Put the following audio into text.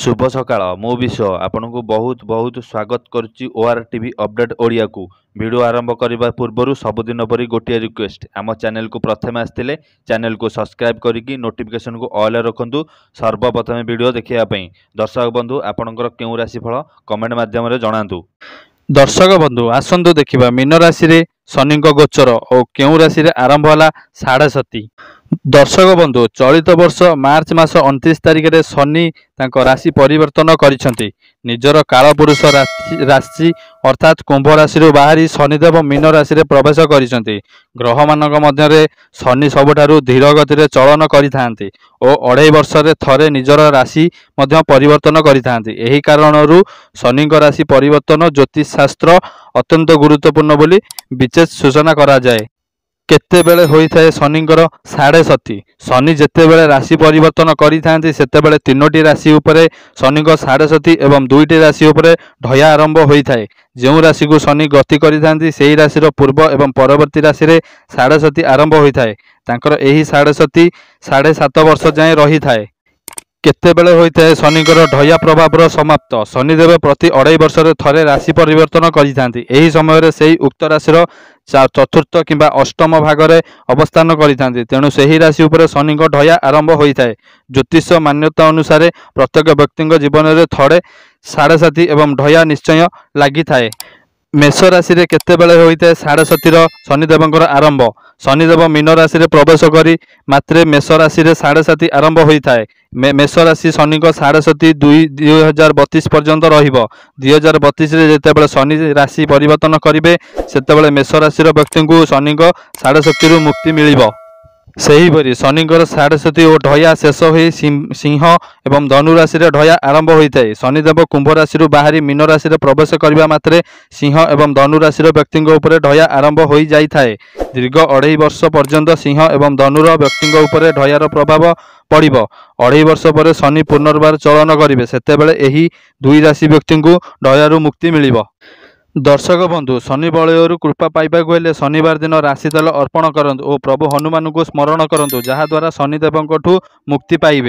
शुभ सकाळ मु विश्व आपनको बहुत बहुत स्वागत करुच्ची ओआर टीवी अपडेट ओडिया को वीडियो आरंभ करने पूर्व सबुदिन परी गोटे रिक्वेस्ट आम चैनल को प्रथम आसते चैनल को सब्सक्राइब करके नोटिफिकेशन को ऑल रखु सर्वप्रथम वीडियो देखापी दर्शक बंधु आपणकर क्यों राशिफल कमेंट मध्यम जनातु। दर्शक बंधु आसतु देखा मीन राशि शनि गोचर और क्यों राशि आरंभ है साढ़े सती। दर्शक बंधु चलित वर्ष मार्च मास 29 तारिख में शनि राशि परिवर्तन करिसेंति। निजर कालपुरुष राशि अर्थात कुंभ राशि बाहरी शनिदेव मीन राशि में प्रवेश करिसेंति। ग्रह मानक मध्य शनि सबुठारु धीर गति चलन करिथांति और 2.5 वर्ष रे थरे निजर राशि मध्य परिवर्तन करिथांति। एही कारणरू शनि राशि परिवर्तन ज्योतिष शास्त्र अत्यंत गुरुत्वपूर्ण बोली विशेष सूचना करा जाए। केतेबेले होइथाए शनिंकर साढ़े सती। शनि जेतेबेले राशि परिवर्तन करिथांती सेतेबेले 3टी राशि उपरे शनिक साढ़े सती एवं 2टी राशि उपरे ढया आरंभ होइथाए। जो राशि को शनि गति करिथांती सेही राशि पूर्व एवं परवर्ती राशि रे साढ़े सती आरंभ होइथाए। तांकर एही साढ़े सती 7.5 वर्ष जाए रही थाए। केतेबेले होइथाए शनिकर ढया प्रभावर समाप्त। शनिदेव प्रति 2.5 वर्ष रे थरे राशि परिवर्तन करिथांती। एही समय रे सेही उक्त राशिर चतुर्थ किंबा अष्टम भाग रे अवस्थान करिथांती। तेणु सेही राशि उपरे शनिक ढया आरंभ होइथाए। ज्योतिष मान्यता अनुसार प्रत्येक व्यक्ति जीवन में थोड़े साढ़े सती एवं ढया निश्चय लगी थाए। मेष राशि रे केतेबेले होइथाए साढ़े सतीर शनिदेवंकर आरंभ। शनिदेव मीन राशि रे प्रवेश करी मात्रे मेष राशि रे साढ़े सती आरंभ होइथाए। मेष राशि शनिक साढ़े सती 2032 पर्यंत रहिबो। 2032 रे जेतेबेले शनि राशि परिवर्तन करिवे सेतेबेले मेष राशि व्यक्ति को शनिक साढ़े सती मुक्ति मिलिबो। सेहीपरि शनिकर साढ़े सती और ढया शेष हो सिंह एवं धनु राशि ढया आरंभ होता है। शनिदेव कुंभ राशि बाहरी मीन राशि प्रवेश करने मात्रे सिंह एवं धनु राशि व्यक्ति ढया आरंभ हो जाए। दीर्घ 2.5 वर्ष पर्यंत सिंह एवं धनुर व्यक्ति ढयार प्रभाव पड़ो। 2.5 वर्ष पर शनि पुनर्बार चलन करेंगे सेतेबेले एही 2 राशि व्यक्ति को ढयारू मुक्ति मिलिबो। दर्शक बंधु शनि बलयरू कृपा पाइबा हेले शनिवार दिन राशि तेल अर्पण करंतु और प्रभु हनुमान को स्मरण करंतु जहाद्वारा शनिदेवंकठू मुक्ति पाइबे।